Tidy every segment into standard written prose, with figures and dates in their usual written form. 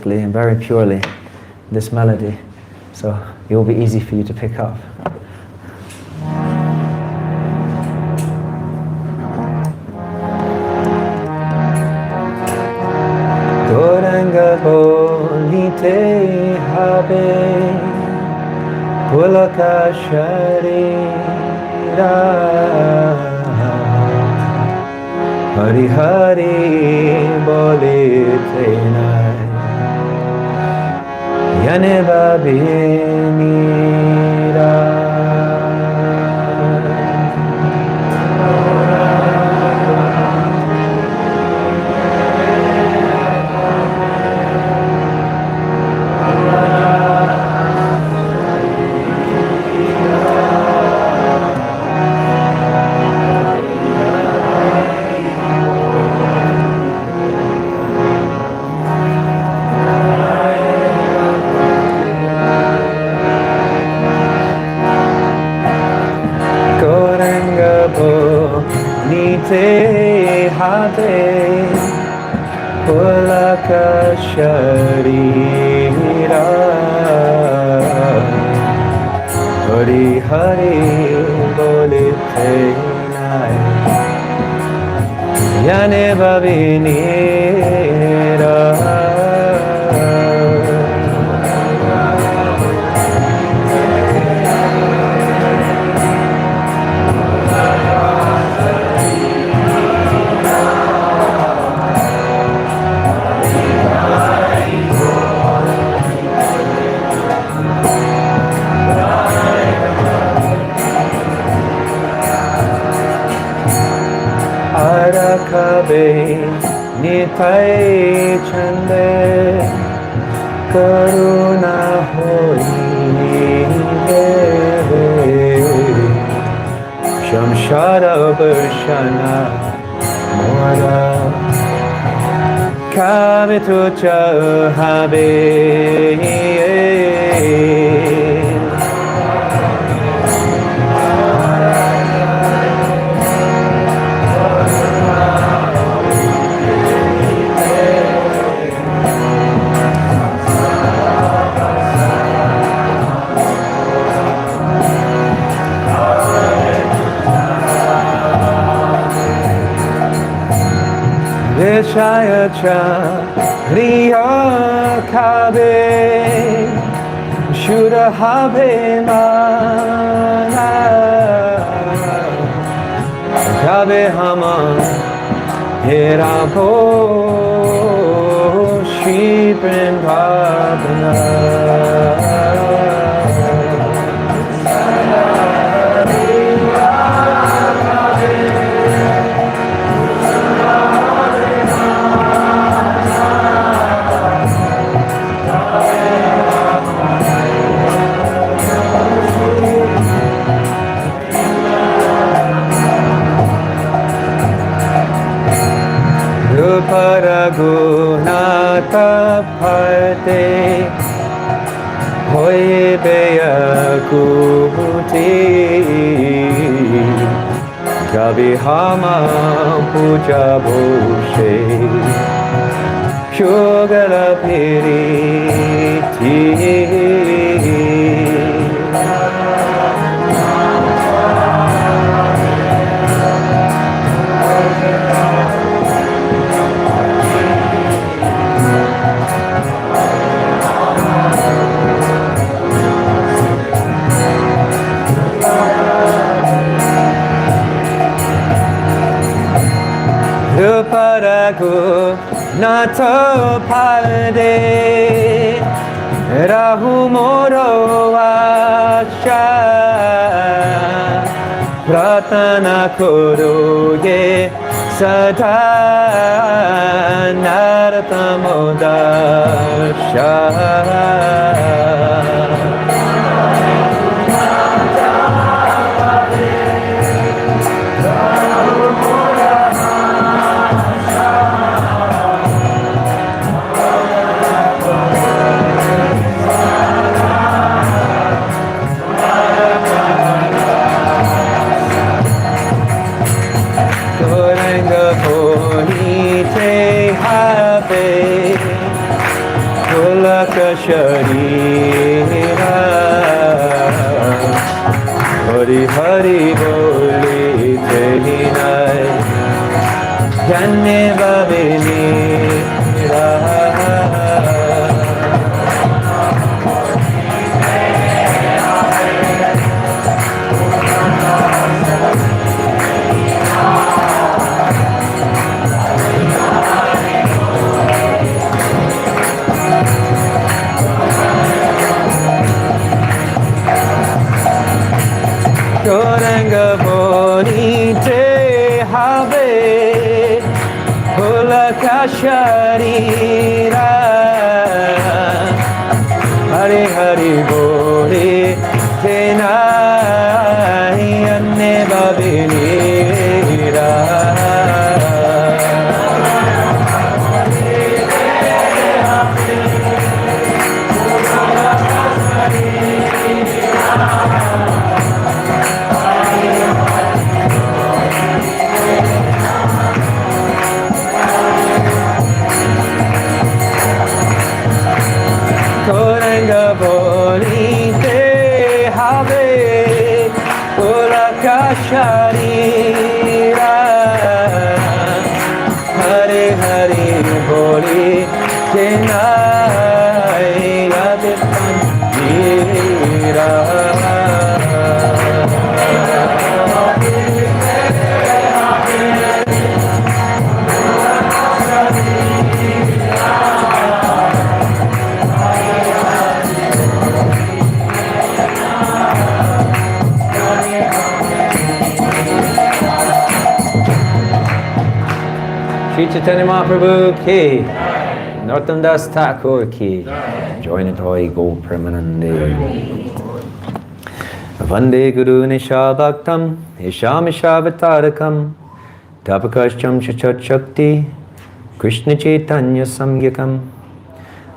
softly and very purely this melody, so it will be easy for you to pick up. Goranga bolite habe pulaka sharira Hari Hari bolite nai Yane babinira Nite habe pulaka sharira Hari Hari bolite nai Yane babinira Arakabe nitai chande karuna hoide Shamshara Bharshana Mora Kavitu Chahabe Vishaya Riya Kabe Shuddha Habe Mana Kabe Hama Hirabo Shri Prabhupada Paragunata Pate Hoye Beyakuti Kabihama Puja Boshe Shugala Piriti Paragu Nato Pade Rahu Moro Asha Pratana Kuruye Sada Naratamodasha Pulaka Sharira Hari Hari Boli Tehinai Janne Babini Goranga bonite have Pulaka Sharira Hari Hari Boli Tenai Anne Babinira Koranga bolite have Pulaka Sharira Hare Hare Boli Tenai Adipanjira Shri Chaitanya Mahaprabhu ki, Narottam Das Thakur ki, Join Toy Go Premanande. Vande Guru Nisha Bhaktam, Isham Ishavatarakam, Tapakascham Chachat Shakti, Krishna Chaitanya Samgyakam.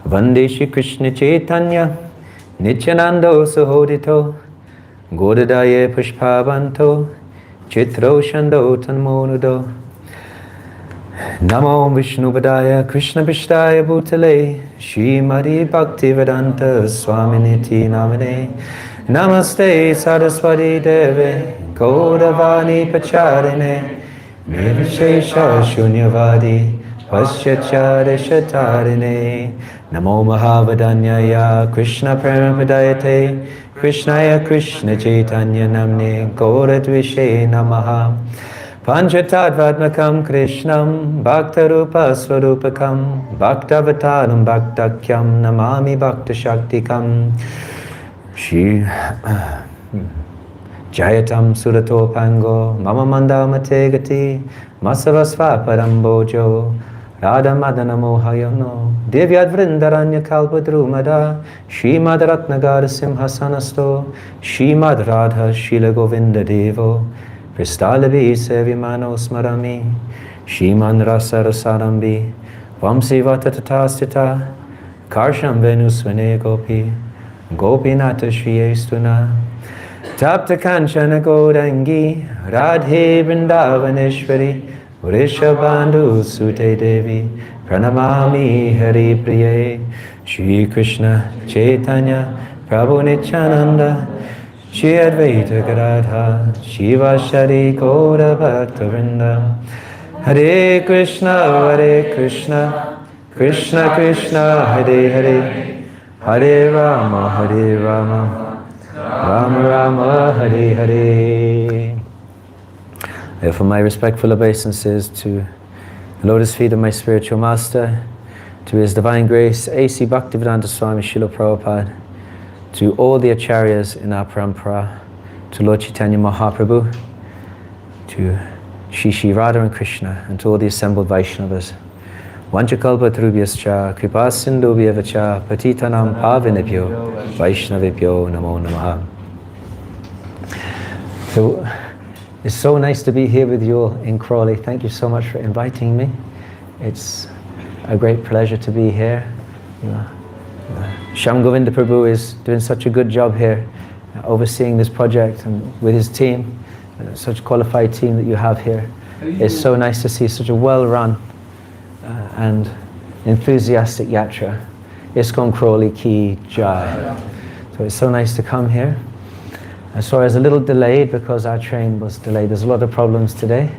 Vande Shri Krishna Chaitanya, Nityanando Sahodito, Godadaye Pushpavanto, Chitro Shando Tanmonudo. Namo Vishnupadaya Krishna Pishtaya Bhutale Shrimati Bhaktivedanta Swaminiti Namane Namaste Saraswati Deve Gaudavani Pacharine Nirvishesha Shunyavadi Paschachare Shatarine Namo Mahavadanyaya Krishna Premapadayate Krishnaya Krishna Chaitanya Namne Gauradvishe Namaha Panchatattvatmakam Krishnam Bhaktarupa Swarupakam Bhaktavataram Bhaktakyam Namami Bhakta Shaktikam Shri Jayatam Surato Pango Mama Mandamate Gati Masavasva Parambojo Radha Madana Mohayono Divyad Vrindaranya Kalpadrumada Shrimad Ratnagara Simhasanasto Shrimad Radha Shila Govinda Devo Pristalabi Sevimano Smarami Shiman Rasa Rasarambi Vamsi Vatatatasita Karsham Venusvane Gopi Gopinata Shriestuna Tapta Kanchana Godangi Radhe Vrindavaneshwari Vrishabandhu Sute Devi Pranamami Hari Priye Shri Krishna Chaitanya Prabhu Nityananda Shri Advaita Gadadha Shiva Shari Gaura Bhaktavinda Hare Krishna Krishna Krishna Hare Hare Hare Rama Rama Rama Hare Hare. Therefore my respectful obeisances to the lotus feet of my spiritual master, to His Divine Grace A.C. Bhaktivedanta Swami Srila Prabhupada, to all the acharyas in our parampara, to Lord Chaitanya Mahaprabhu, to Shri Radha and Krishna, and to all the assembled Vaishnavas. Vanchakalpatarubhyascha kripa sindhubhyev cha patitanam pavinebhyo Vaishnavibhyo namo namaha. So, it's so nice to be here with you all in Crawley. Thank you so much for inviting me. It's a great pleasure to be here. Shyam Govinda Prabhu is doing such a good job here, overseeing this project, and with his team, such a qualified team that you have here. It's so nice to see such a well-run and enthusiastic yatra. ISKCON Crawley Ki Jai. So it's so nice to come here. And sorry, I was a little delayed because our train was delayed. There's a lot of problems today.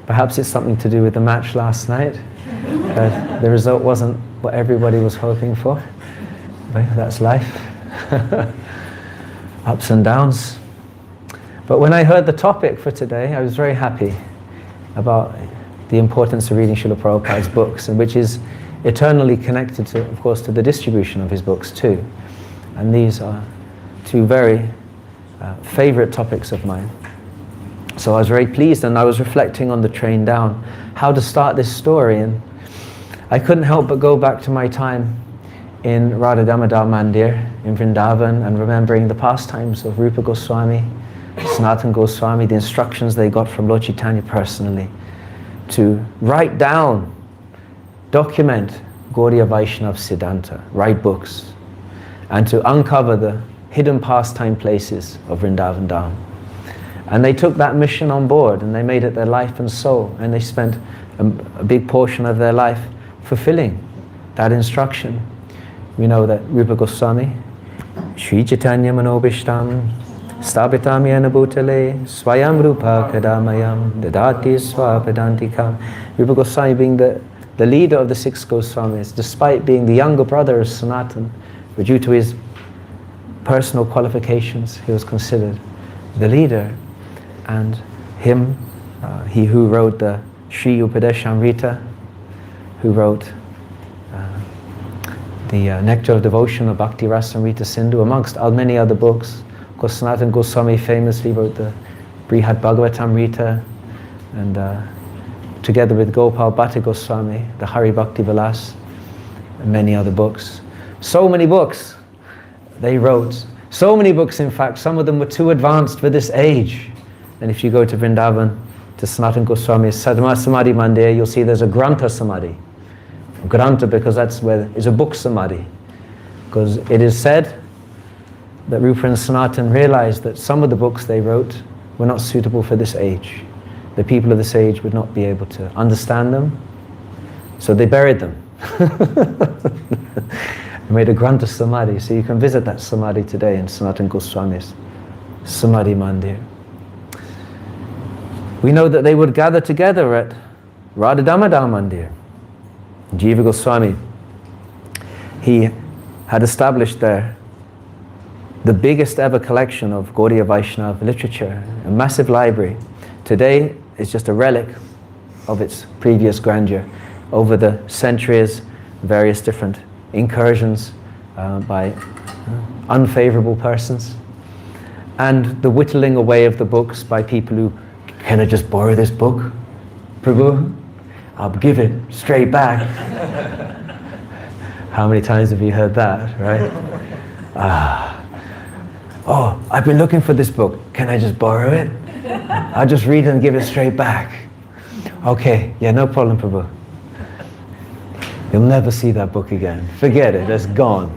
Perhaps it's something to do with the match last night. The result wasn't what everybody was hoping for. But that's life. Ups and downs. But when I heard the topic for today, I was very happy about the importance of reading Srila Prabhupada's books, and which is eternally connected to, of course, to the distribution of his books too. And these are two very favorite topics of mine. So I was very pleased, and I was reflecting on the train down how to start this story, and I couldn't help but go back to my time in Radha Damodar Mandir in Vrindavan and remembering the pastimes of Rupa Goswami, Sanatana Goswami, the instructions they got from Lord Chaitanya personally to write down, document Gaudiya Vaishnava Siddhanta, write books, and to uncover the hidden pastime places of Vrindavan Dham. And they took that mission on board and they made it their life and soul, and they spent a big portion of their life fulfilling that instruction. We know that Rupa Goswami, Sri Chaitanya Manobishtam, Stabitam Yena Bhutale, Swayam Rupa Kadamayam, Dadati Swapadantikam. Rupa Goswami being the leader of the six Goswamis, despite being the younger brother of Sanatana, but due to his personal qualifications, he was considered the leader. And him, he who wrote the Sri Upadeshamrita, who wrote the Nectar of Devotion of Bhakti Rasamrita Sindhu, amongst many other books. Of course, Sanatana Goswami famously wrote the Brihad Bhagavatamrita, and together with Gopal Bhatta Goswami, the Hari Bhakti Vilas, and many other books. So many books they wrote. So many books, in fact, some of them were too advanced for this age. And if you go to Vrindavan, to Sanatana Goswami's Sadhma Samadhi Mandir, you'll see there's a Grantha Samadhi. Grantha, because that's where it's a book Samadhi. Because it is said that Rupa and Sanatana realized that some of the books they wrote were not suitable for this age. The people of this age would not be able to understand them, so they buried them. They made a Grantha Samadhi, so you can visit that Samadhi today in Sanatana Goswami's Samadhi Mandir. We know that they would gather together at Radha Damodar Mandir. Jiva Goswami, he had established there the biggest ever collection of Gaudiya Vaishnava literature, a massive library. Today it's just a relic of its previous grandeur. Over the centuries, various different incursions by unfavorable persons, and the whittling away of the books by people who, can I just borrow this book, Prabhu? I'll give it straight back. How many times have you heard that, right? Oh, I've been looking for this book. Can I just borrow it? I'll just read it and give it straight back. Okay, yeah, no problem, Prabhu. You'll never see that book again. Forget it, it's gone.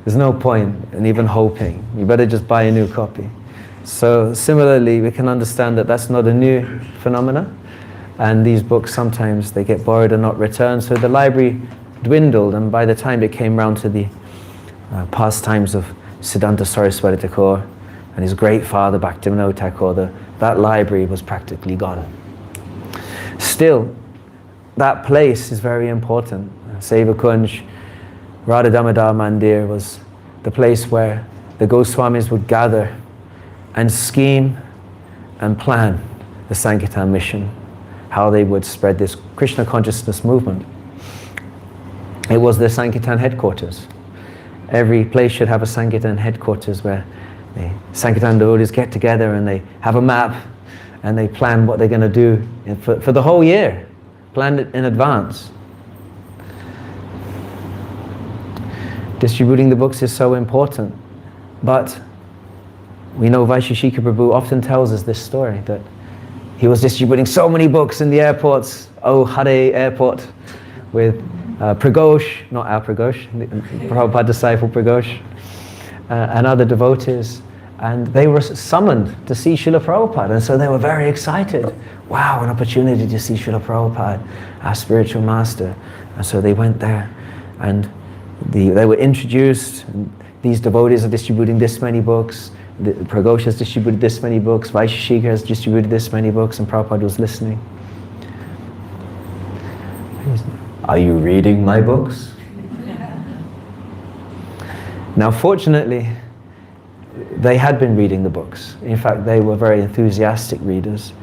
There's no point in even hoping. You better just buy a new copy. So similarly, we can understand that that's not a new phenomena. And these books, sometimes they get borrowed and not returned. So the library dwindled, and by the time it came round to the pastimes of Siddhanta Saraswati Thakur and his great father Bhaktivinoda Thakur, that library was practically gone. Still, that place is very important. Seva Kunj, Radha Damodar Mandir was the place where the Goswamis would gather and scheme and plan the Sankirtan mission, how they would spread this Krishna consciousness movement. It was their Sankirtan headquarters. Every place should have a Sankirtan headquarters where the Sankirtan devotees get together and they have a map and they plan what they're going to do for the whole year. Plan it in advance. Distributing the books is so important, but we know Vaisheshika Prabhu often tells us this story, that he was distributing so many books in the airports, Hare Airport, with Pragosh, not our Pragosh, the Prabhupada disciple Pragosh, and other devotees, and they were summoned to see Srila Prabhupada, and so they were very excited. Wow, an opportunity to see Srila Prabhupada, our spiritual master. And so they went there, and They were introduced, and these devotees are distributing this many books, Pragosha has distributed this many books, Vaisheshika has distributed this many books, and Prabhupada was listening. Are you reading my books? Now fortunately, they had been reading the books. In fact, they were very enthusiastic readers.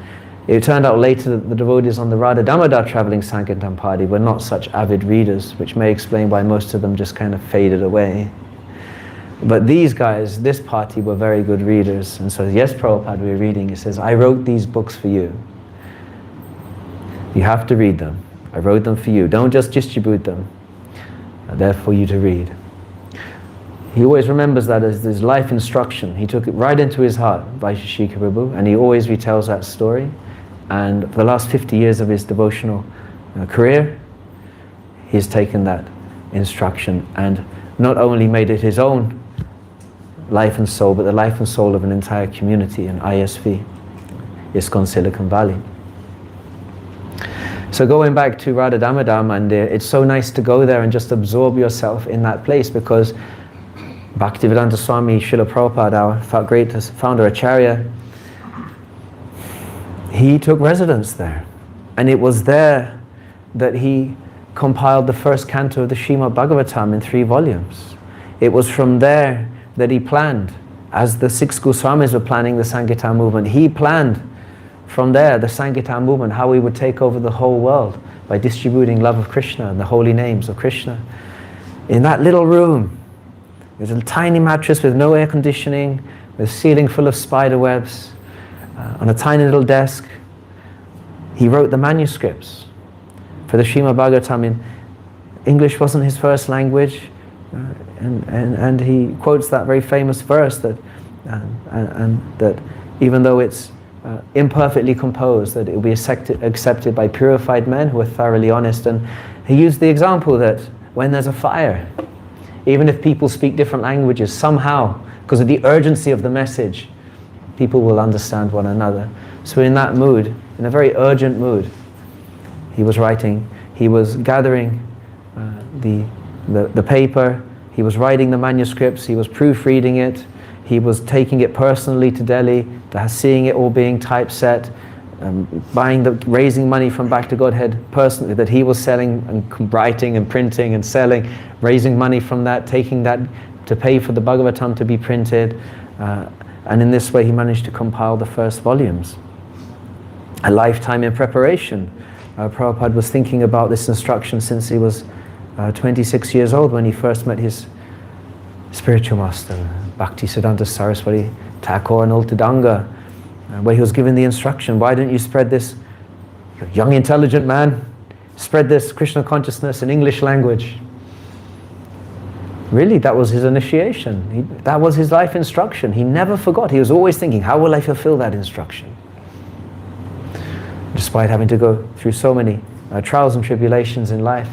It turned out later that the devotees on the Radha Damodar traveling Sankirtan party were not such avid readers, which may explain why most of them just kind of faded away. But these guys, this party, were very good readers. And so, yes, Prabhupada, we're reading. He says, I wrote these books for you. You have to read them. I wrote them for you. Don't just distribute them. They're for you to read. He always remembers that as his life instruction. He took it right into his heart, Vaisheshika Prabhu, and he always retells that story. And for the last 50 years of his devotional career, he's taken that instruction and not only made it his own life and soul, but the life and soul of an entire community in ISV, ISKCON Silicon Valley. So going back to Radha Damodar Mandir, it's so nice to go there and just absorb yourself in that place, because Bhaktivedanta Swami Srila Prabhupada, our great founder Acharya, he took residence there. And it was there that he compiled the first canto of the Srimad Bhagavatam in 3 volumes. It was from there that he planned, as the 6 Goswamis were planning the Sankirtan movement, he planned from there the Sankirtan movement, how we would take over the whole world by distributing love of Krishna and the holy names of Krishna. In that little room, there's a tiny mattress with no air conditioning, with a ceiling full of spider webs, on a tiny little desk. He wrote the manuscripts for the Srimad Bhagavatam. In English wasn't his first language, and he quotes that very famous verse that that even though it's imperfectly composed, that it will be accepted by purified men who are thoroughly honest. And he used the example that when there's a fire, even if people speak different languages, somehow, because of the urgency of the message, people will understand one another. So in that mood, in a very urgent mood, he was writing, he was gathering the paper, he was writing the manuscripts, he was proofreading it, he was taking it personally to Delhi, seeing it all being typeset, raising money from Back to Godhead personally, that he was selling and writing and printing and selling, raising money from that, taking that to pay for the Bhagavatam to be printed. And in this way he managed to compile the first volumes. A lifetime in preparation. Prabhupada was thinking about this instruction since he was 26 years old, when he first met his spiritual master, Bhaktisiddhanta Saraswati Thakur and Ultadanga, where he was given the instruction, why don't you spread this, young intelligent man, spread this Krishna consciousness in English language. Really, that was his initiation. That was his life instruction. He never forgot. He was always thinking, how will I fulfill that instruction? Despite having to go through so many trials and tribulations in life.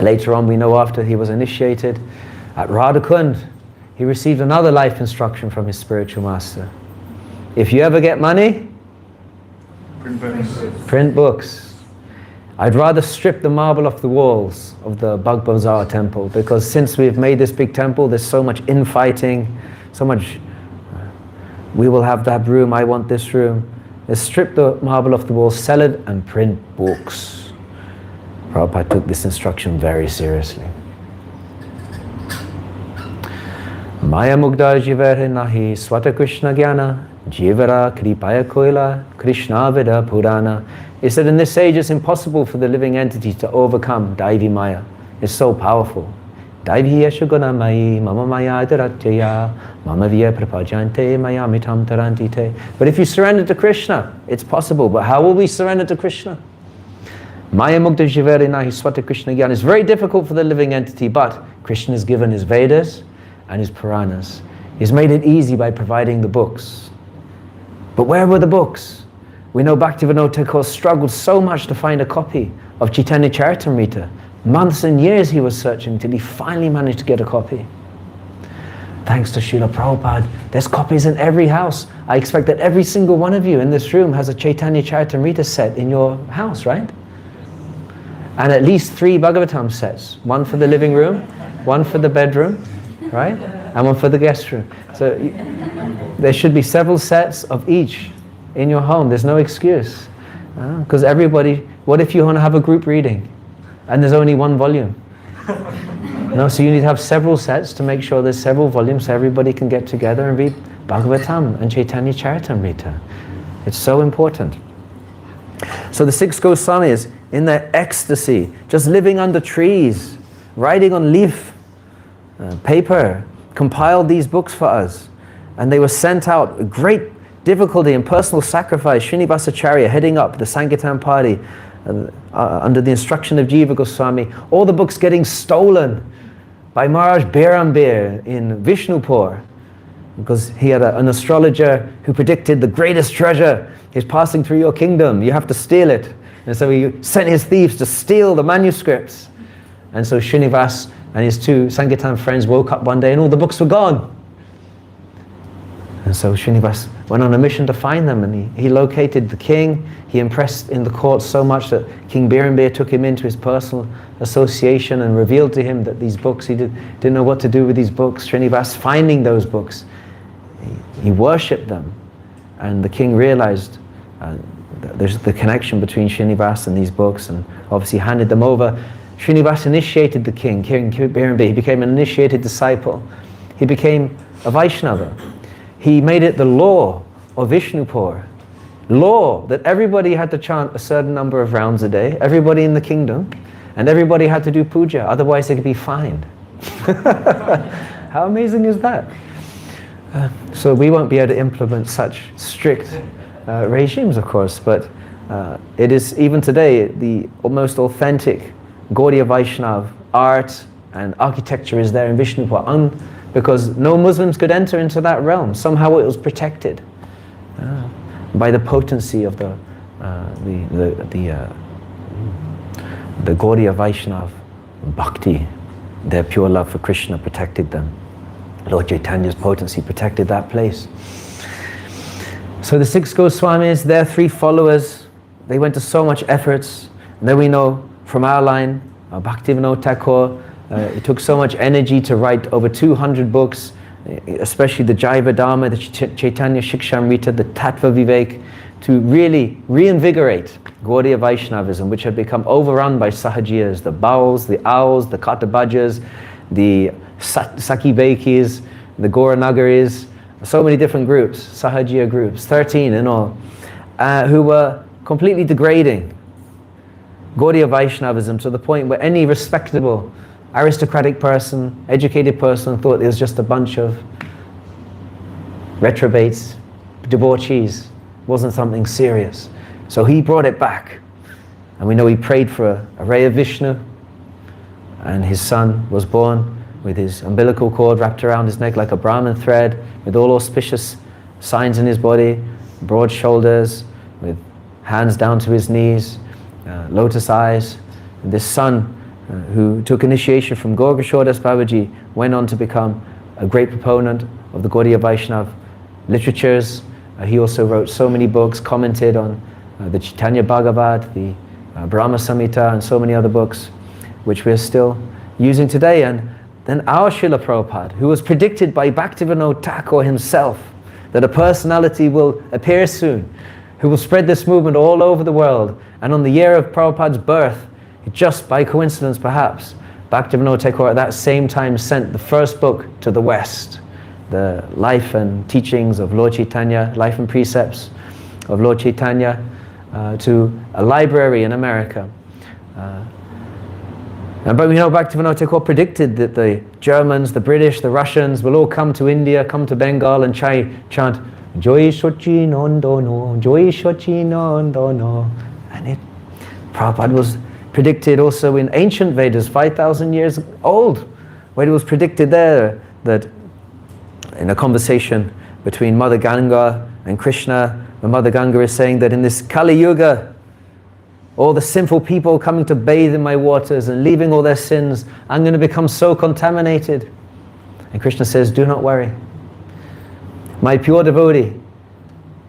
Later on, we know after he was initiated at Radhakund, he received another life instruction from his spiritual master. If you ever get money, print books. Print books. I'd rather strip the marble off the walls of the Bhag Bazar temple, because since we've made this big temple, there's so much infighting, so much, we will have that room, I want this room. Let's strip the marble off the walls, sell it, and print books. Prabhupada took this instruction very seriously. Maya mugda jivere nahi swata Krishna jnana jivara kripaya koila Krishna vida purana. He said, in this age it's impossible for the living entity to overcome Daivi Maya. It's so powerful. Daivi yashaguna mayi mama maya dharatyaya mama viya prapajante maya mitam tarantite. But if you surrender to Krishna, it's possible. But how will we surrender to Krishna? Maya mukta jivere nahi swata Krishna jnana. It's very difficult for the living entity, but Krishna has given his Vedas and his Puranas. He's made it easy by providing the books. But where were the books? We know Bhaktivinoda Thakur struggled so much to find a copy of Chaitanya Charitamrita. Months and years he was searching until he finally managed to get a copy. Thanks to Srila Prabhupada, there's copies in every house. I expect that every single one of you in this room has a Chaitanya Charitamrita set in your house, right? and at least 3 Bhagavatam sets. One for the living room, one for the bedroom, right? And one for the guest room. So there should be several sets of each in your home. There's no excuse. Because everybody, what if you want to have a group reading and there's only 1 volume? No, so you need to have several sets to make sure there's several volumes so everybody can get together and read Bhagavatam and Chaitanya Charitamrita. It's so important. So the 6 Goswamis, in their ecstasy, just living under trees, writing on leaf, paper, compiled these books for us. And they were sent out, with great difficulty and personal sacrifice. Srinivasacharya heading up the Sankirtan party under the instruction of Jiva Goswami. All the books getting stolen by Maharaj Birambir in Vishnupur, because he had an astrologer who predicted the greatest treasure is passing through your kingdom. You have to steal it. And so he sent his thieves to steal the manuscripts. And so Srinivas and his 2 Sankirtan friends woke up one day and all the books were gone. And so Srinivas went on a mission to find them, and he located the king. He impressed in the court so much that King Birambir took him into his personal association and revealed to him that these books, he didn't know what to do with these books. Srinivas finding those books, he worshipped them. And the king realized there's the connection between Srinivas and these books, and obviously handed them over. Srinivas initiated the king, King Birambir. He became an initiated disciple. He became a Vaishnava. He made it the law of Vishnupur, law that everybody had to chant a certain number of rounds a day, everybody in the kingdom, and everybody had to do puja, otherwise they could be fined. How amazing is that? So we won't be able to implement such strict regimes, of course, but it is even today the most authentic Gaudiya Vaishnav art and architecture is there in Vishnupur, because no Muslims could enter into that realm. Somehow it was protected by the potency of the Gaudiya Vaishnav bhakti. Their pure love for Krishna protected them. Lord Chaitanya's potency protected that place. So the 6 Goswamis, their 3 followers, they went to so much efforts. And then we know from our line, Bhaktivinoda Thakur, it took so much energy to write over 200 books, especially the Jaiva Dharma, the Chaitanya Shikshamrita, the Tattva Vivek, to really reinvigorate Gaudiya Vaishnavism, which had become overrun by Sahajiyas, the Bauls, the Owls, the Katabajas, the Sakibekis, the Gauranagaris, so many different groups, Sahajiya groups, 13 in all, who were completely degrading Gaudiya Vaishnavism to the point where any respectable aristocratic person, educated person thought it was just a bunch of retrobates, debauchees. It wasn't something serious. So he brought it back. And we know he prayed for a ray of Vishnu, and his son was born with his umbilical cord wrapped around his neck like a Brahman thread, with all auspicious signs in his body, broad shoulders, with hands down to his knees, lotus eyes. And this son, who took initiation from Gaur Kishore Das Babaji, went on to become a great proponent of the Gaudiya Vaishnav literatures. He also wrote so many books, commented on the Chaitanya Bhagavat, the Brahma Samhita, and so many other books, which we're still using today. And then our Srila Prabhupada, who was predicted by Bhaktivinoda Thakur himself, that a personality will appear soon, who will spread this movement all over the world. And on the year of Prabhupada's birth, just by coincidence perhaps, Bhaktivinoda Thakur at that same time sent the first book to the West, the life and teachings of Lord Chaitanya, life and precepts of Lord Chaitanya, to a library in America. But we know Bhaktivinoda Thakur predicted that the Germans, the British, the Russians will all come to India, come to Bengal and chant Joy Shochi Nandono, Joy Shochi Nandono. And Prabhupada was predicted also in ancient Vedas, 5,000 years old, where it was predicted there that in a conversation between Mother Ganga and Krishna, the Mother Ganga is saying that in this Kali Yuga, all the sinful people coming to bathe in my waters and leaving all their sins, I'm going to become so contaminated. And Krishna says, do not worry. My pure devotee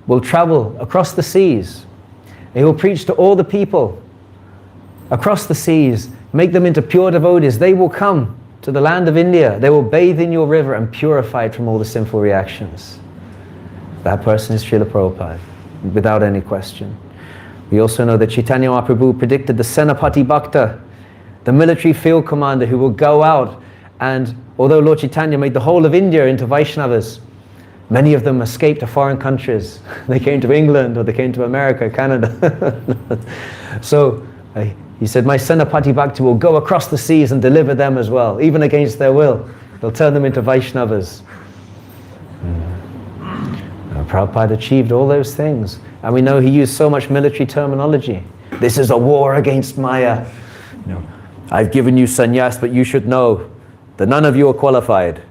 will travel across the seas. He will preach to all the people across the seas, make them into pure devotees. They will come to the land of India. They will bathe in your river and purified from all the sinful reactions. That person is Srila Prabhupada, without any question. We also know that Chaitanya Mahaprabhu predicted the Senapati Bhakta, the military field commander who will go out, and although Lord Chaitanya made the whole of India into Vaishnavas, many of them escaped to foreign countries. They came to England, or they came to America, Canada. So he said, my Senapati Bhakta will go across the seas and deliver them as well, even against their will. They'll turn them into Vaishnavas. Prabhupada achieved all those things. And we know he used so much military terminology. This is a war against Maya. I've given you sannyas, but you should know that none of you are qualified.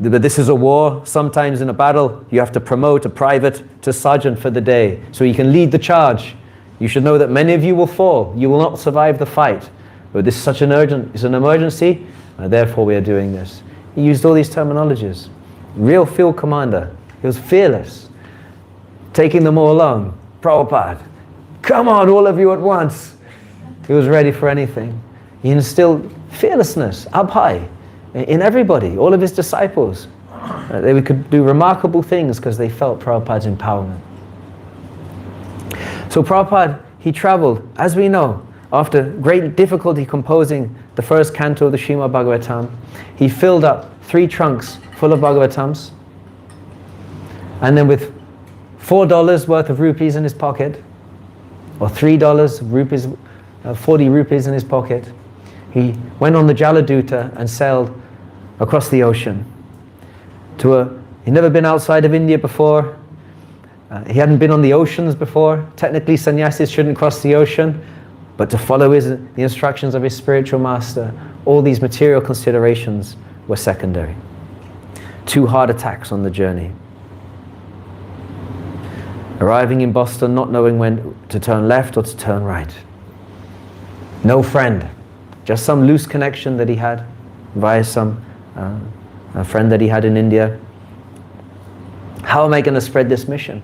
But this is a war. Sometimes in a battle, you have to promote a private to sergeant for the day, so you can lead the charge. You should know that many of you will fall. You will not survive the fight. But this is such an emergency, and therefore we are doing this. He used all these terminologies. Real field commander. He was fearless. Taking them all along. Prabhupada, come on, all of you at once. He was ready for anything. He instilled fearlessness up high in everybody, all of his disciples. They could do remarkable things because they felt Prabhupada's empowerment. So Prabhupada, he traveled, as we know, after great difficulty composing the first canto of the Srimad Bhagavatam. He filled up 3 trunks full of Bhagavatams, and then with $4 worth of rupees in his pocket, or $3 rupees, 40 rupees in his pocket, he went on the Jaladuta and sailed across the ocean. He'd never been outside of India before. He hadn't been on the oceans before. Technically, sannyasis shouldn't cross the ocean, but to follow the instructions of his spiritual master, all these material considerations were secondary. 2 heart attacks on the journey. Arriving in Boston, not knowing when to turn left or to turn right. No friend, just some loose connection that he had via a friend that he had in India. How am I going to spread this mission?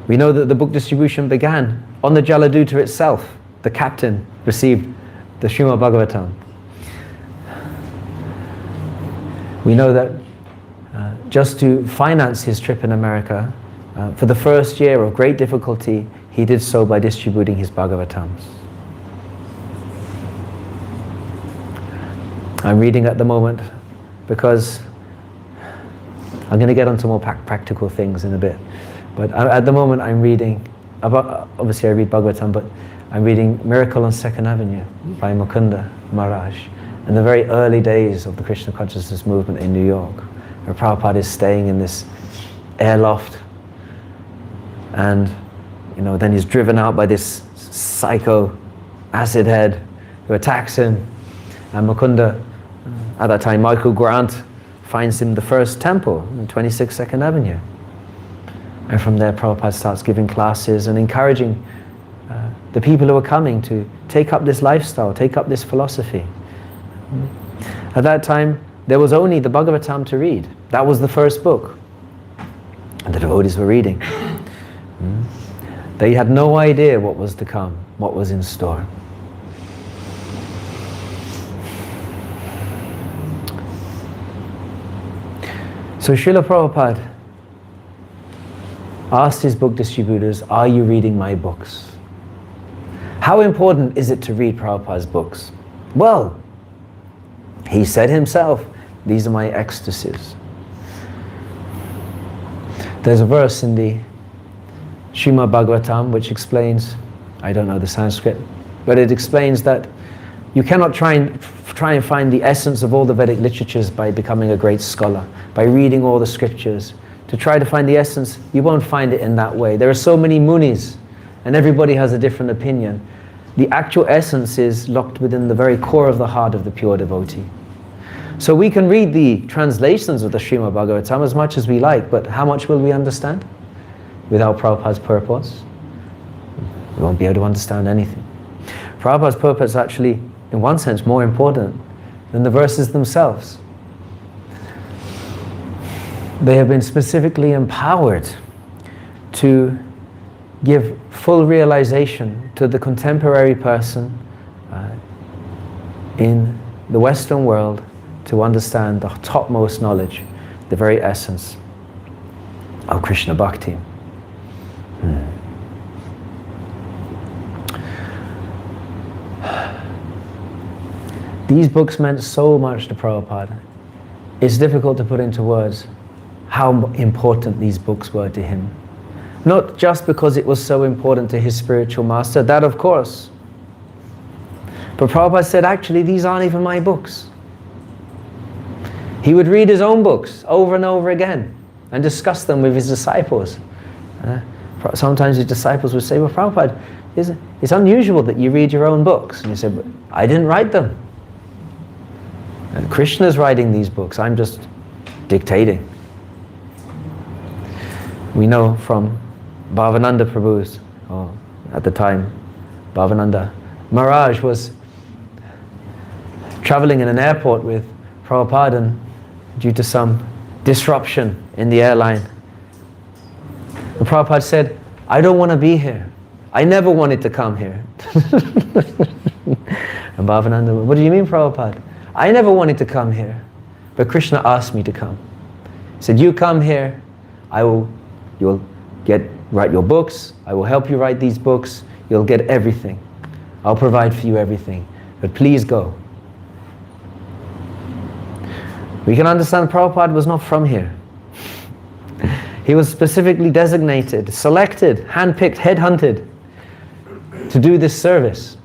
We know that the book distribution began on the Jaladuta itself. The captain received the Srimad Bhagavatam. We know that just to finance his trip in America, for the first year of great difficulty, he did so by distributing his Bhagavatams. I'm reading at the moment because I'm going to get onto more practical things in a bit. But at the moment I'm reading, obviously I read Bhagavatam, but I'm reading Miracle on 2nd Avenue by Mukunda Maharaj, in the very early days of the Krishna consciousness movement in New York, where Prabhupada is staying in this airloft, and then he's driven out by this psycho acid head who attacks him, and Mukunda, at that time Michael Grant, finds him the first temple in 26 2nd Avenue. And from there Prabhupada starts giving classes and encouraging the people who are coming to take up this lifestyle, take up this philosophy. At that time there was only the Bhagavatam to read. That was the first book, and the devotees were reading. They had no idea what was to come, what was in store. So Srila Prabhupada asked his book distributors, are you reading my books? How important is it to read Prabhupada's books? Well, he said himself, these are my ecstasies. There's a verse in the Srimad Bhagavatam which explains, I don't know the Sanskrit, but it explains that you cannot try and find the essence of all the Vedic literatures by becoming a great scholar, by reading all the scriptures. To try to find the essence, you won't find it in that way. There are so many munis, and everybody has a different opinion. The actual essence is locked within the very core of the heart of the pure devotee. So we can read the translations of the Srimad Bhagavatam as much as we like, but how much will we understand without Prabhupada's purpose? We won't be able to understand anything. Prabhupada's purpose is actually, in one sense, more important than the verses themselves. They have been specifically empowered to give full realization to the contemporary person in the Western world to understand the topmost knowledge, the very essence of Krishna Bhakti. These books meant so much to Prabhupada. It's difficult to put into words how important these books were to him. Not just because it was so important to his spiritual master, that of course. But Prabhupada said, actually, these aren't even my books. He would read his own books over and over again and discuss them with his disciples. Sometimes his disciples would say, well, Prabhupada, it's unusual that you read your own books. And he said, but I didn't write them. And Krishna's writing these books. I'm just dictating. We know from Bhavananda Prabhu's, or at the time, Bhavananda Maharaj was traveling in an airport with Prabhupada, and due to some disruption in the airline, and Prabhupada said, I don't want to be here. I never wanted to come here. And Bhavananda, what do you mean, Prabhupada? I never wanted to come here, but Krishna asked me to come. He said, you come here, you'll write your books, I will help you write these books, you'll get everything. I'll provide for you everything, but please go. We can understand Prabhupada was not from here. He was specifically designated, selected, handpicked, headhunted to do this service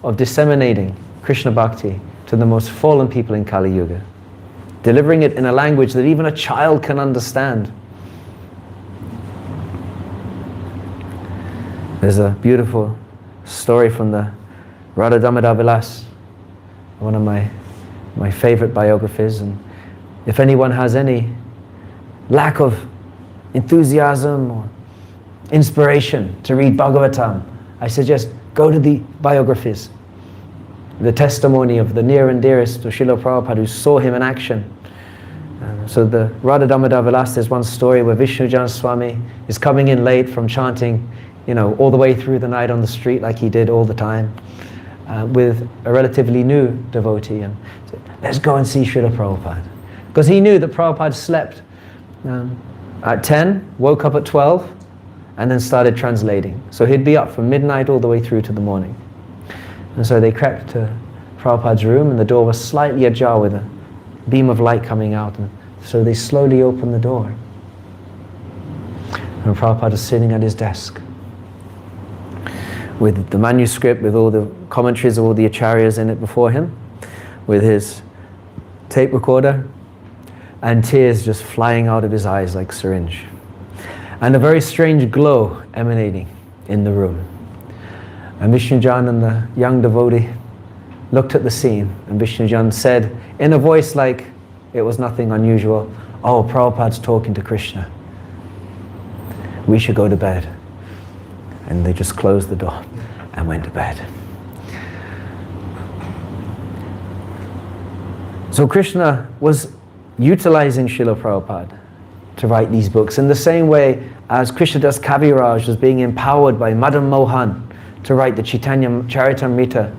of disseminating Krishna Bhakti to the most fallen people in Kali Yuga, delivering it in a language that even a child can understand. There's a beautiful story from the Radha Damodar Vilas, one of my favorite biographies, and if anyone has any lack of enthusiasm or inspiration to read Bhagavatam, I suggest go to the biographies, the testimony of the near and dearest of Srila Prabhupada who saw him in action. So the Radha Damodar Vilas, there's one story where Vishnujan Swami is coming in late from chanting, all the way through the night on the street like he did all the time, with a relatively new devotee, and said, let's go and see Srila Prabhupada. Because he knew that Prabhupada slept at 10, woke up at 12, and then started translating. So he'd be up from midnight all the way through to the morning. And so they crept to Prabhupada's room, and the door was slightly ajar with a beam of light coming out. And so they slowly opened the door. And Prabhupada was sitting at his desk with the manuscript, with all the commentaries of all the acharyas in it before him, with his tape recorder, and tears just flying out of his eyes like syringe. And a very strange glow emanating in the room. And Vishnujan and the young devotee looked at the scene, and Vishnujan said in a voice like it was nothing unusual, oh, Prabhupada's talking to Krishna. We should go to bed. And they just closed the door and went to bed. So Krishna was utilizing Srila Prabhupada to write these books in the same way as Krishnadas Kaviraj was being empowered by Madan Mohan to write the Chaitanya Charitamrita.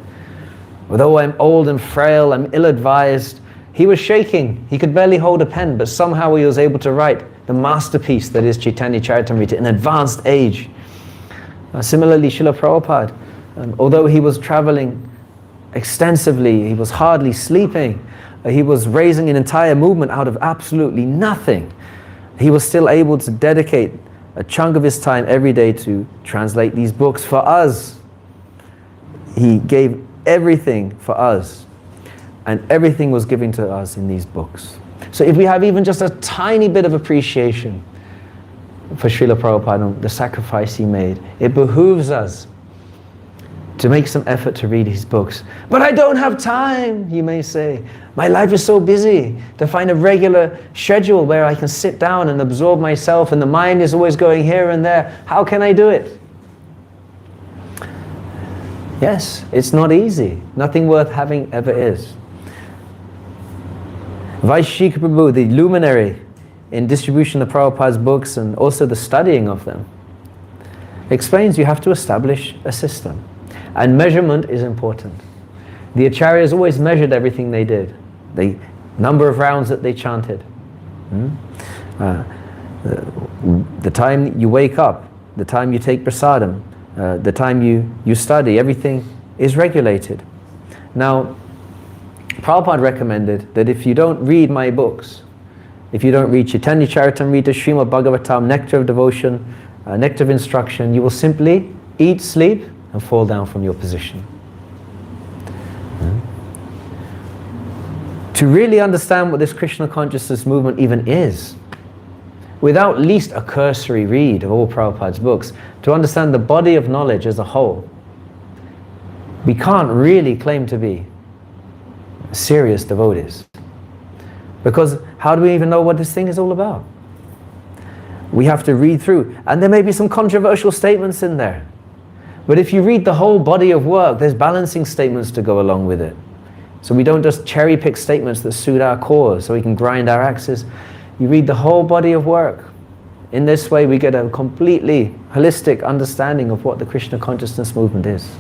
Although I'm old and frail, I'm ill-advised, he was shaking. He could barely hold a pen, but somehow he was able to write the masterpiece that is Chaitanya Charitamrita in advanced age. Similarly, Srila Prabhupada, although he was traveling extensively, he was hardly sleeping, he was raising an entire movement out of absolutely nothing, he was still able to dedicate a chunk of his time every day to translate these books for us. He gave everything for us, and everything was given to us in these books. So if we have even just a tiny bit of appreciation for Srila Prabhupada, the sacrifice he made, it behooves us to make some effort to read his books. But I don't have time, you may say. My life is so busy to find a regular schedule where I can sit down and absorb myself, and the mind is always going here and there. How can I do it? Yes, it's not easy. Nothing worth having ever is. Vaishika Prabhu, the luminary in distribution of Prabhupada's books and also the studying of them, explains you have to establish a system. And measurement is important. The acharyas always measured everything they did. The number of rounds that they chanted. The time you wake up, the time you take prasadam, the time you study, everything is regulated. Now, Prabhupada recommended that if you don't read my books, if you don't read Chaitanya Charitamrita, Srimad Bhagavatam, Nectar of Devotion, Nectar of Instruction, you will simply eat, sleep, and fall down from your position. To really understand what this Krishna consciousness movement even is, without at least a cursory read of all Prabhupada's books, to understand the body of knowledge as a whole, we can't really claim to be serious devotees. Because how do we even know what this thing is all about? We have to read through, and there may be some controversial statements in there. But if you read the whole body of work, there's balancing statements to go along with it. So we don't just cherry pick statements that suit our cause so we can grind our axes. You read the whole body of work. In this way we get a completely holistic understanding of what the Krishna consciousness movement is.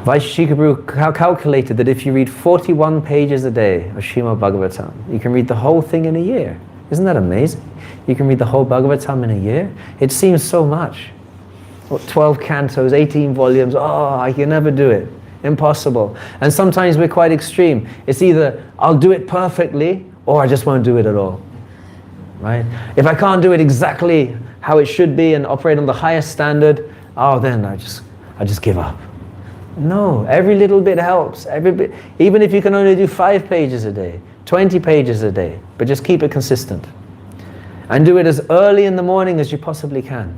Vaisheshika Prabhu calculated that if you read 41 pages a day of Srimad Bhagavatam, you can read the whole thing in a year. Isn't that amazing? You can read the whole Bhagavatam in a year? It seems so much. 12 cantos, 18 volumes, I can never do it. Impossible. And sometimes we're quite extreme. It's either I'll do it perfectly or I just won't do it at all. Right? If I can't do it exactly how it should be and operate on the highest standard, then I just give up. No, every little bit helps. Every bit, even if you can only do 5 pages a day, 20 pages a day, but just keep it consistent. And do it as early in the morning as you possibly can.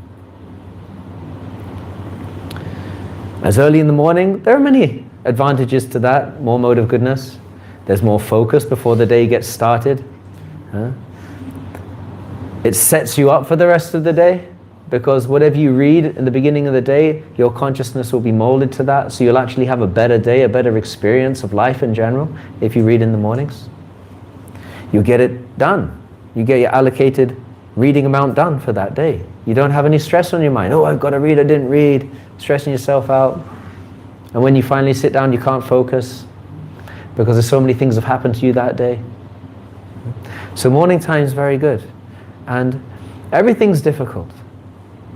As early in the morning, there are many advantages to that. More mode of goodness. There's more focus before the day gets started. It sets you up for the rest of the day, because whatever you read in the beginning of the day, your consciousness will be molded to that, so you'll actually have a better day, a better experience of life in general if you read in the mornings. You get it done. You get your allocated reading amount done for that day. You don't have any stress on your mind. I've got to read, I didn't read. Stressing yourself out. And when you finally sit down, you can't focus because there's so many things have happened to you that day. So morning time is very good. And everything's difficult.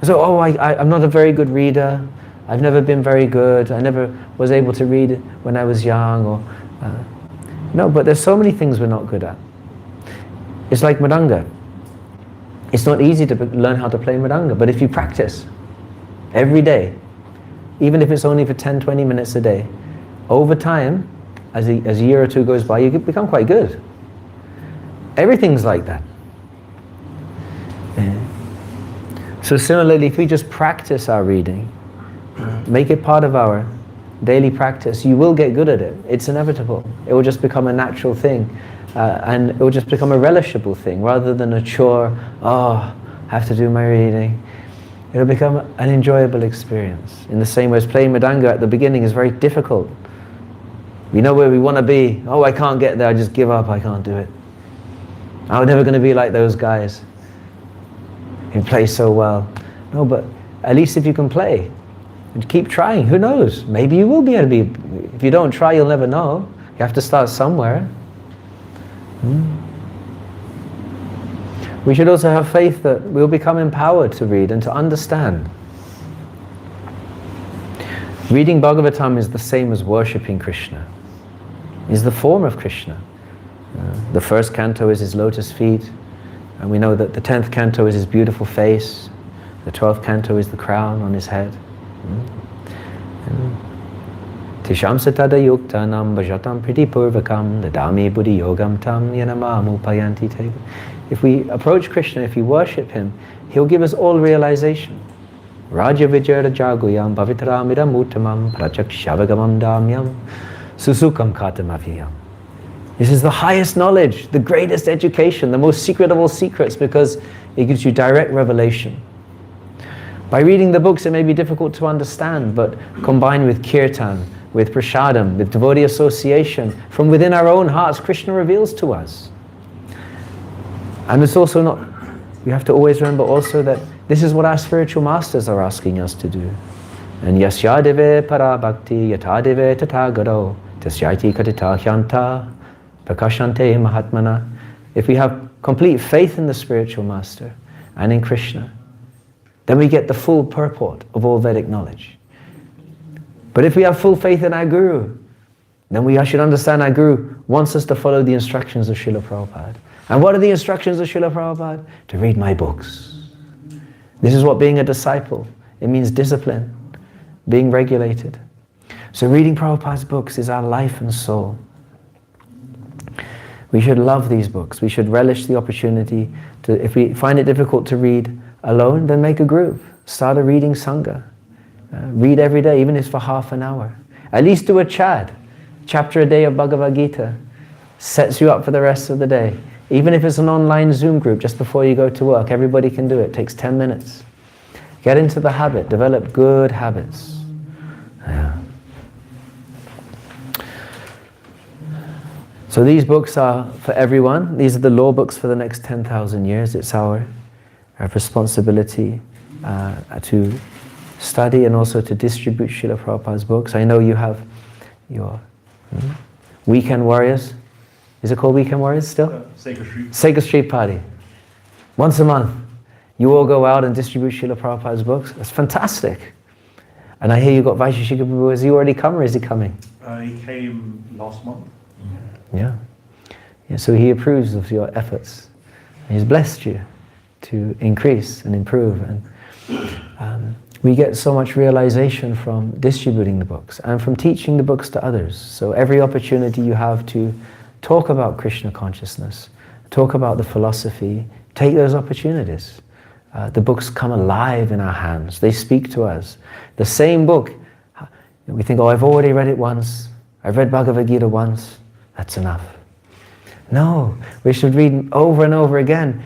So, I'm not a very good reader. I've never been very good. I never was able to read when I was young. No, but there's so many things we're not good at. It's like Mridanga. It's not easy to learn how to play Mridanga, but if you practice every day, even if it's only for 10-20 minutes a day, over time, as a year or two goes by, you become quite good. Everything's like that. So similarly, if we just practice our reading, make it part of our daily practice, you will get good at it. It's inevitable. It will just become a natural thing. And it will just become a relishable thing, rather than a chore, I have to do my reading. It'll become an enjoyable experience. In the same way as playing Mridanga at the beginning is very difficult. We know where we want to be. I can't get there, I just give up, I can't do it. I'm never going to be like those guys who play so well. No, but at least if you can play, and keep trying, who knows? Maybe you will be able to be. If you don't try, you'll never know. You have to start somewhere. We should also have faith that we'll become empowered to read and to understand. Reading Bhagavatam is the same as worshipping Krishna. It's the form of Krishna. The first canto is his lotus feet, and we know that the 10th canto is his beautiful face. The 12th canto is the crown on his head. Tisham satada yuktanam bhajatam pritipurvakam dadami buddhi yogam tam yanamam upayanti te. If we approach Krishna, if we worship him, he'll give us all realization. Raja vijara jaguyam bhavitaramidam uttamam prachakshabagamam damyam susukam katamaviyam. This is the highest knowledge, the greatest education, the most secret of all secrets, because it gives you direct revelation. By reading the books, it may be difficult to understand, but combined with kirtan, with prasadam, with devotee association, from within our own hearts, Krishna reveals to us. And it's also not, we have to always remember also that this is what our spiritual masters are asking us to do. And yasyadeve parabhakti yatadeve tatagaro tasyaiti katita hyanta prakashante mahatmana. If we have complete faith in the spiritual master and in Krishna, then we get the full purport of all Vedic knowledge. But if we have full faith in our Guru, then we should understand our Guru wants us to follow the instructions of Srila Prabhupada. And what are the instructions of Srila Prabhupada? To read my books. This is what being a disciple, it means discipline, being regulated. So reading Prabhupada's books is our life and soul. We should love these books. We should relish the opportunity to, if we find it difficult to read alone, then make a group. Start a reading sangha. Read every day, even if it's for half an hour. At least do a chapter a day of Bhagavad Gita. Sets you up for the rest of the day. Even if it's an online Zoom group just before you go to work, everybody can do it. It takes 10 minutes. Get into the habit. Develop good habits. Yeah. So these books are for everyone. These are the law books for the next 10,000 years. It's our responsibility to study and also to distribute Srila Prabhupada's books. I know you have your Weekend Warriors. Is it called Weekend Warriors still? Sacred Street Party. Once a month, you all go out and distribute Srila Prabhupada's books. That's fantastic. And I hear you got Vaisheshika Prabhu. Has he already come or is he coming? He came last month. Yeah. So he approves of your efforts. He's blessed you to increase and improve. And we get so much realization from distributing the books and from teaching the books to others. So every opportunity you have to talk about Krishna consciousness, talk about the philosophy, take those opportunities. The books come alive in our hands. They speak to us. The same book, we think, oh, I've already read it once. I've read Bhagavad Gita once. That's enough. No, we should read over and over again.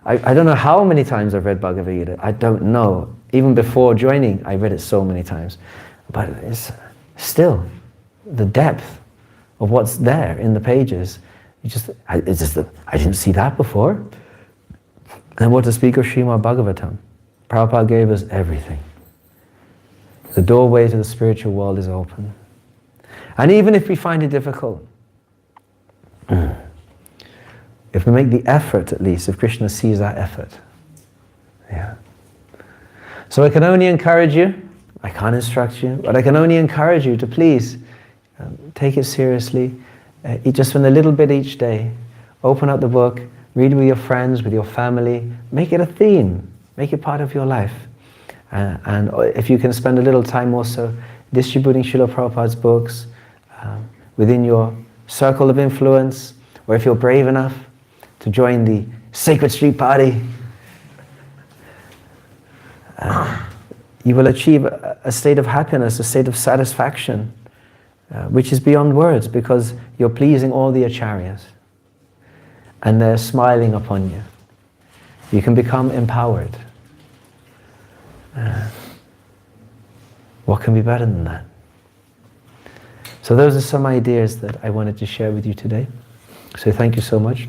I don't know how many times I've read Bhagavad Gita. I don't know. Even before joining, I read it so many times. But it's still the depth of what's there in the pages. I didn't see that before. And what to speak of Srimad Bhagavatam? Prabhupada gave us everything. The doorway to the spiritual world is open. And even if we find it difficult, if we make the effort at least, if Krishna sees our effort. Yeah. So I can only encourage you, I can't instruct you, but I can only encourage you to please take it seriously. Just from a little bit each day. Open up the book, read with your friends, with your family. Make it a theme. Make it part of your life. And if you can spend a little time also distributing Srila Prabhupada's books within your circle of influence, or if you're brave enough to join the Sacred Street Party, you will achieve a state of happiness, a state of satisfaction, which is beyond words, because you're pleasing all the acharyas and they're smiling upon you. You can become empowered. What can be better than that? So those are some ideas that I wanted to share with you today. So thank you so much.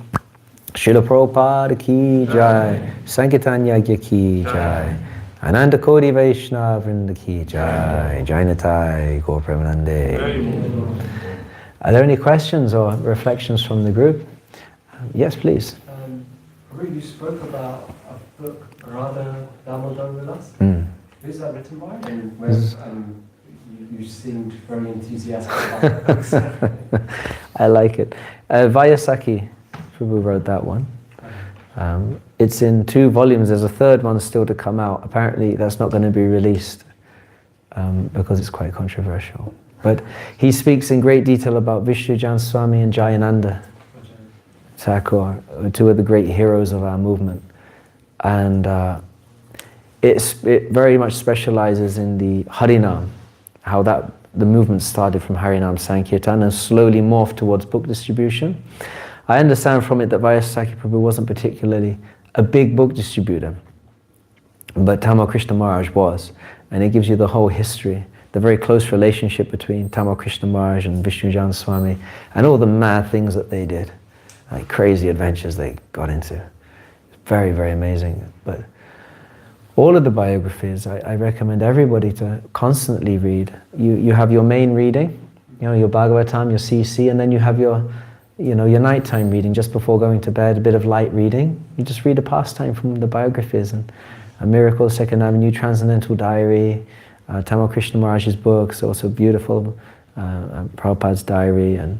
Srila Prabhupada ki jai, Sankirtan Yagya ki jai, Ananda Koti Vaishnava Vrinda ki jai, Jainatai Gaur Premanande. Are there any questions or reflections from the group? Yes, please. You spoke about a book, Radha Damodar Vilas. Who's that written by? And you seemed very enthusiastic about it. I like it. Vyasaki Prabhu wrote that one. It's in 2 volumes. There's a 3rd one still to come out. Apparently that's not going to be released because it's quite controversial. But he speaks in great detail about Vishnujan Swami and Jayananda Thakur, 2 of the great heroes of our movement. And it very much specializes in the Harinam, how the movement started from Harinam Sankirtan and slowly morphed towards book distribution. I understand from it that Vyasaki Prabhu wasn't particularly a big book distributor, but Tamal Krishna Maharaj was, and it gives you the whole history, the very close relationship between Tamal Krishna Maharaj and Vishnujan Swami, and all the mad things that they did, like crazy adventures they got into. Very, very amazing. But all of the biographies, I recommend everybody to constantly read. You have your main reading, your Bhagavatam, your CC, and then you have your nighttime reading just before going to bed, a bit of light reading. You just read a pastime from the biographies, and A Miracle, Second Avenue, Transcendental Diary, Tamal Krishna Maharaj's books, also beautiful, Prabhupada's diary, and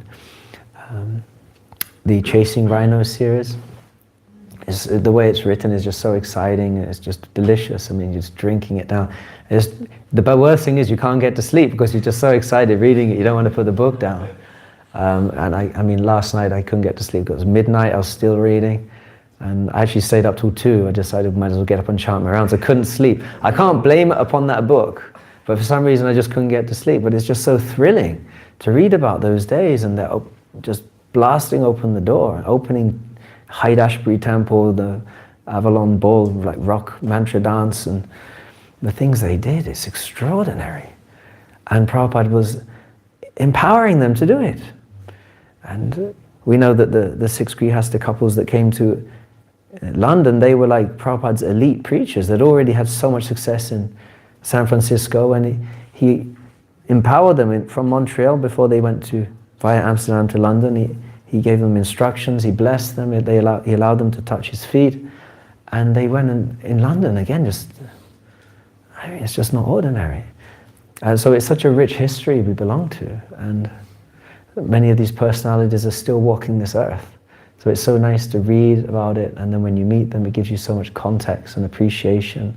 the Chasing Rhinos series. The way it's written is just so exciting, it's just delicious. I mean, just drinking it down. The worst thing is you can't get to sleep because you're just so excited reading it, you don't want to put the book down. And I mean, last night I couldn't get to sleep. It was midnight, I was still reading. And I actually stayed up till 2. I decided I might as well get up and chant my rounds. I couldn't sleep. I can't blame it upon that book, but for some reason I just couldn't get to sleep. But it's just so thrilling to read about those days, and they're just blasting open the door, opening Hyde-Ashbury Temple, the Avalon Ball, like rock mantra dance, and the things they did. It's extraordinary. And Prabhupada was empowering them to do it. And we know that the 6 Grihasta couples that came to London, they were like Prabhupada's elite preachers that already had so much success in San Francisco, and he empowered them from Montreal before they went via Amsterdam to London. He gave them instructions, he blessed them, he allowed them to touch his feet, and they went in London again, it's just not ordinary. And so it's such a rich history we belong to, and many of these personalities are still walking this earth. So it's so nice to read about it, and then when you meet them, it gives you so much context and appreciation.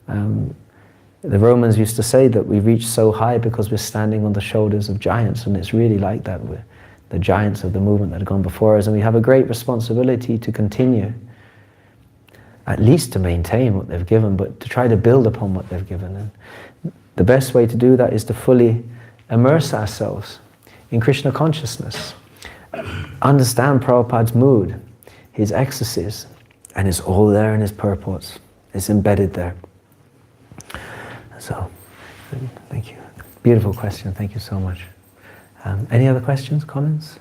The Romans used to say that we reach so high because we're standing on the shoulders of giants, and it's really like that. We're the giants of the movement that have gone before us, and we have a great responsibility to continue, at least to maintain what they've given, but to try to build upon what they've given. And the best way to do that is to fully immerse ourselves in Krishna consciousness, understand Prabhupada's mood, his ecstasies, and it's all there in his purports. It's embedded there. So, thank you. Beautiful question. Thank you so much. Any other questions, comments?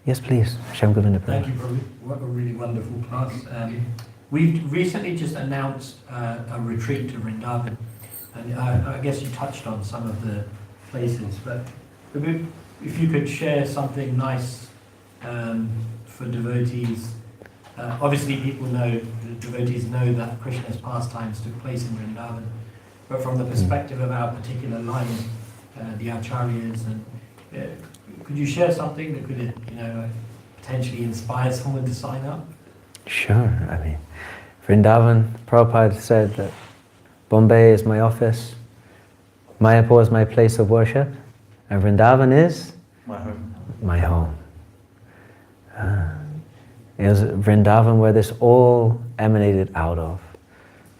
Yes, please. Shyam Govinda Prabhu. Thank you, Prabhu. What a really wonderful class. We've recently just announced a retreat to Vrindavan, and I guess you touched on some of the places, but if you could share something nice for devotees. Obviously devotees know that Krishna's pastimes took place in Vrindavan, but from the perspective of our particular line, the acharyas, and could you share something that could potentially inspire someone to sign up? Sure. I mean, Vrindavan, Prabhupada said that Bombay is my office, Mayapur is my place of worship, and Vrindavan is My home. my home. It was Vrindavan where this all emanated out of.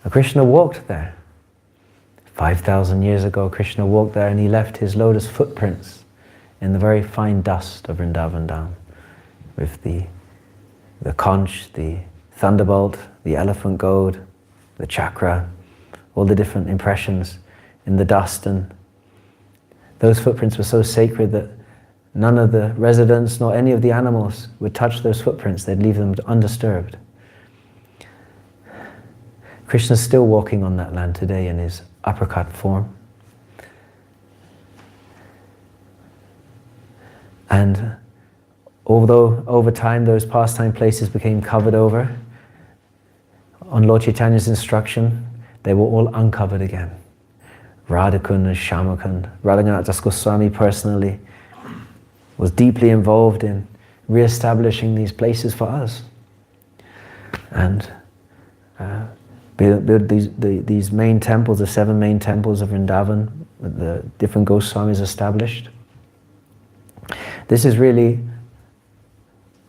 Krishna walked there. 5,000 years ago, Krishna walked there, and he left his lotus footprints in the very fine dust of Vrindavan down, with the conch, the thunderbolt, the elephant goad, the chakra, all the different impressions in the dust. And those footprints were so sacred that none of the residents nor any of the animals would touch those footprints. They'd leave them undisturbed. Krishna's still walking on that land today in his uppercut form. And although over time those pastime places became covered over, on Lord Chaitanya's instruction, they were all uncovered again. Radhakund and Shamakund. Radhanath Das Goswami personally was deeply involved in re-establishing these places for us. And build these main temples, the 7 main temples of Vrindavan, that the different Goswamis established. This is really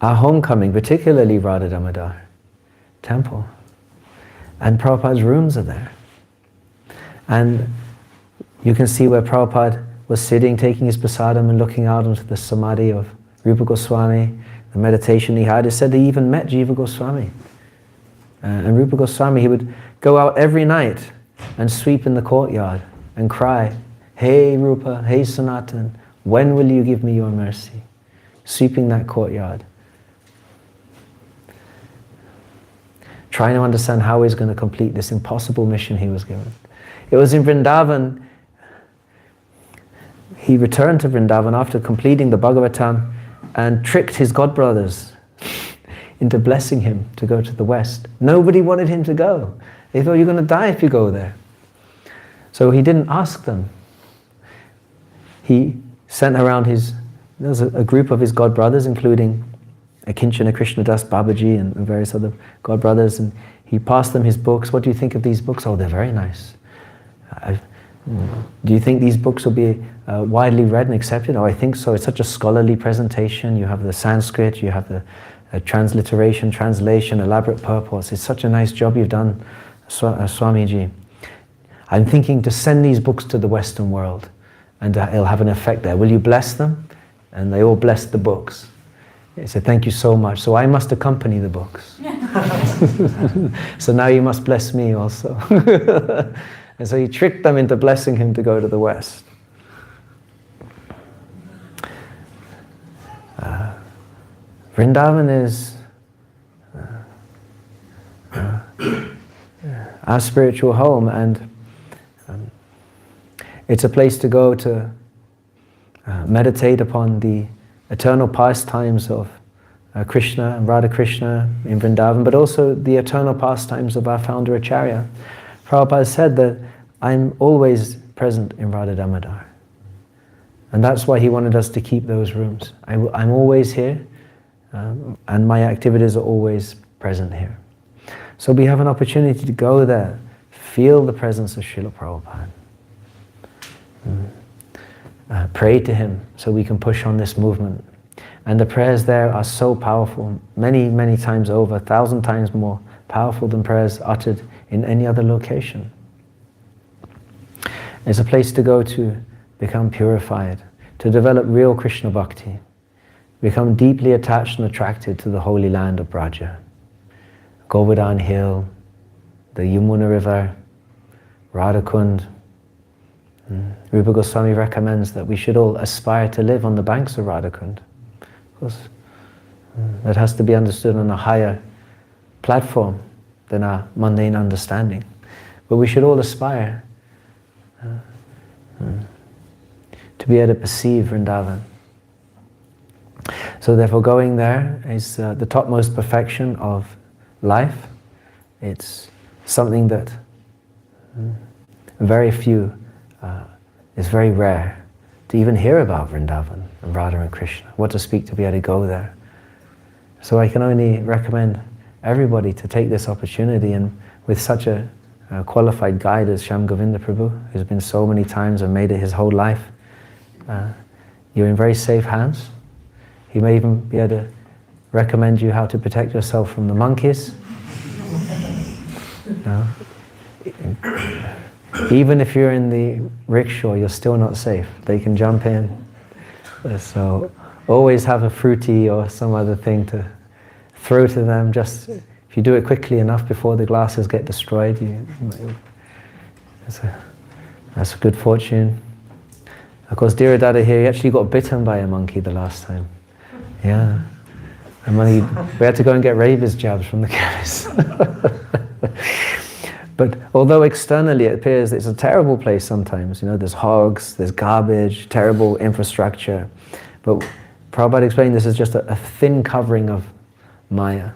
our homecoming, particularly Radha Damodar temple. And Prabhupada's rooms are there. And you can see where Prabhupada was sitting, taking his prasadam and looking out onto the samadhi of Rupa Goswami, the meditation he had. It said he even met Jiva Goswami. And Rupa Goswami, he would go out every night and sweep in the courtyard and cry, "Hey Rupa, hey Sanatan, when will you give me your mercy?" Sweeping that courtyard. trying to understand how he's going to complete this impossible mission he was given. It was in Vrindavan, he returned to Vrindavan after completing the Bhagavatam and tricked his godbrothers into blessing him to go to the West. Nobody wanted him to go. They thought, you're going to die if you go there. So he didn't ask them. He sent around there was a group of his godbrothers, including Akinchana Krishnadas Babaji and various other godbrothers, and he passed them his books. What do you think of these books? Oh, they're very nice. Do you think these books will be widely read and accepted? Oh, I think so. It's such a scholarly presentation. You have the Sanskrit, you have the transliteration, translation, elaborate purports. It's such a nice job you've done, Swamiji. I'm thinking to send these books to the Western world, and it'll have an effect there. Will you bless them? And they all blessed the books. He said, thank you so much. So I must accompany the books. So now you must bless me also. And so he tricked them into blessing him to go to the West. Vrindavan is our spiritual home, and it's a place to go to meditate upon the eternal pastimes of Krishna and Radha Krishna in Vrindavan, but also the eternal pastimes of our founder Acharya. Prabhupada said that I'm always present in Radha Damodar. And that's why he wanted us to keep those rooms. I'm always here, and my activities are always present here. So we have an opportunity to go there, feel the presence of Srila Prabhupada. Pray to him so we can push on this movement. And the prayers there are so powerful, many, many times over, 1,000 times more powerful than prayers uttered in any other location. It's a place to go to become purified, to develop real Krishna bhakti, become deeply attached and attracted to the holy land of Braja. Govardhan Hill, the Yamuna River, Radhakund. Rupa Goswami recommends that we should all aspire to live on the banks of Radhakund. Of course, that has to be understood on a higher platform than our mundane understanding. But we should all aspire to be able to perceive Vrindavan. So therefore going there is the topmost perfection of life. It's something that very few, it's very rare to even hear about Vrindavan and Radha and Krishna, what to speak to be able to go there. So I can only recommend everybody to take this opportunity, and with such a qualified guide as Shyam Govinda Prabhu, who's been so many times and made it his whole life, you're in very safe hands. He may even be able to recommend you how to protect yourself from the monkeys. No? Even if you're in the rickshaw, you're still not safe. They can jump in. So always have a fruity or some other thing to throw to them. Just if you do it quickly enough before the glasses get destroyed, that's a good fortune. Of course, Dhiradada here, he actually got bitten by a monkey the last time. Yeah. And we had to go and get rabies jabs from the chemist. But although externally it appears it's a terrible place sometimes, there's hogs, there's garbage, terrible infrastructure. But Prabhupada explained this is just a thin covering of Maya.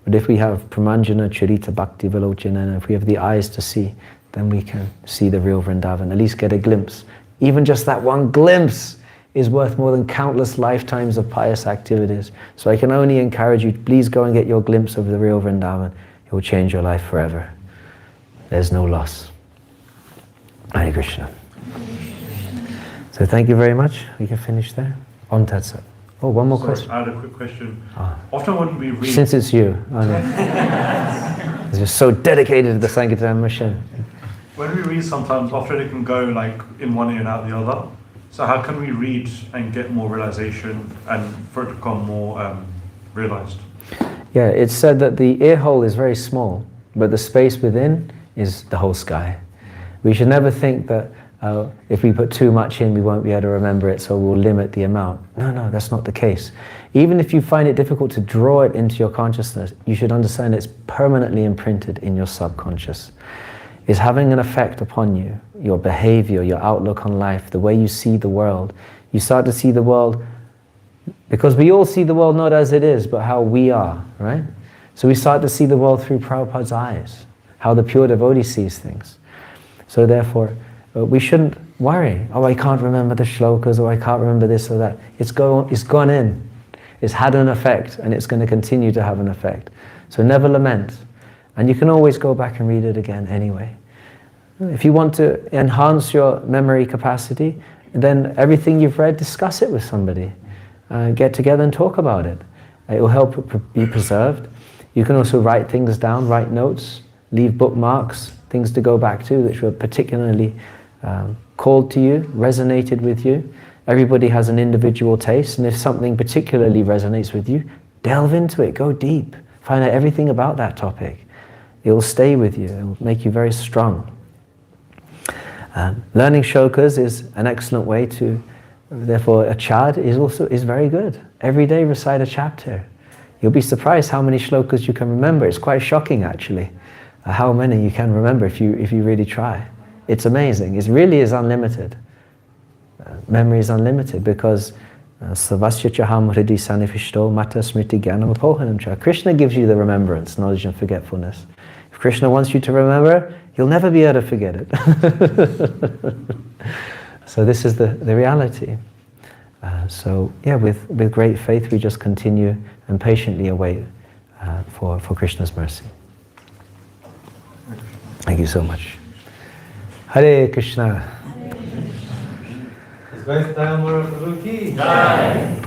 But if we have Pramanjana, Charita, Bhakti, Vilochana, and if we have the eyes to see, then we can see the real Vrindavan, at least get a glimpse. Even just that one glimpse is worth more than countless lifetimes of pious activities. So I can only encourage you, please go and get your glimpse of the real Vrindavan. It will change your life forever. There's no loss. Hare Krishna. So thank you very much. We can finish there. On Tat Sat. Oh, one more question. I had a quick question. Often when we read... Since it's you. I know. You're so dedicated to the Sankirtan mission. When we read sometimes, often it can go like in one ear and out the other. So how can we read and get more realization and for it to become more realized? Yeah, it's said that the ear hole is very small, but the space within is the whole sky. We should never think that if we put too much in, we won't be able to remember it, so we'll limit the amount. No, that's not the case. Even if you find it difficult to draw it into your consciousness, you should understand it's permanently imprinted in your subconscious. It's having an effect upon you, your behavior, your outlook on life, the way you see the world. You start to see the world, because we all see the world not as it is, but how we are, right? So we start to see the world through Prabhupada's eyes, how the pure devotee sees things. So therefore, we shouldn't worry, oh, I can't remember the shlokas, or I can't remember this or that. It's gone in. It's had an effect, and it's going to continue to have an effect. So never lament. And you can always go back and read it again anyway. If you want to enhance your memory capacity, then everything you've read, discuss it with somebody. Get together and talk about it. It will help be preserved. You can also write things down, write notes, leave bookmarks, things to go back to which were particularly called to you, resonated with you. Everybody has an individual taste, and if something particularly resonates with you, delve into it, go deep, find out everything about that topic. It will stay with you, it will make you very strong. Learning shlokas is an excellent way to, therefore a chad is very good. Every day recite a chapter. You'll be surprised how many shlokas you can remember. It's quite shocking actually, how many you can remember if you really try. It's amazing. It really is unlimited. Memory is unlimited because Savasya chaham hridi sanifishto mata smriti jnanam apohanam cha. Krishna gives you the remembrance, knowledge and forgetfulness. If Krishna wants you to remember, you'll never be able to forget it. So this is the reality. So yeah, with great faith we just continue and patiently await for Krishna's mercy. Thank you so much. Hare Krishna. His Grace Dayal Mora Prabhu ki Jai.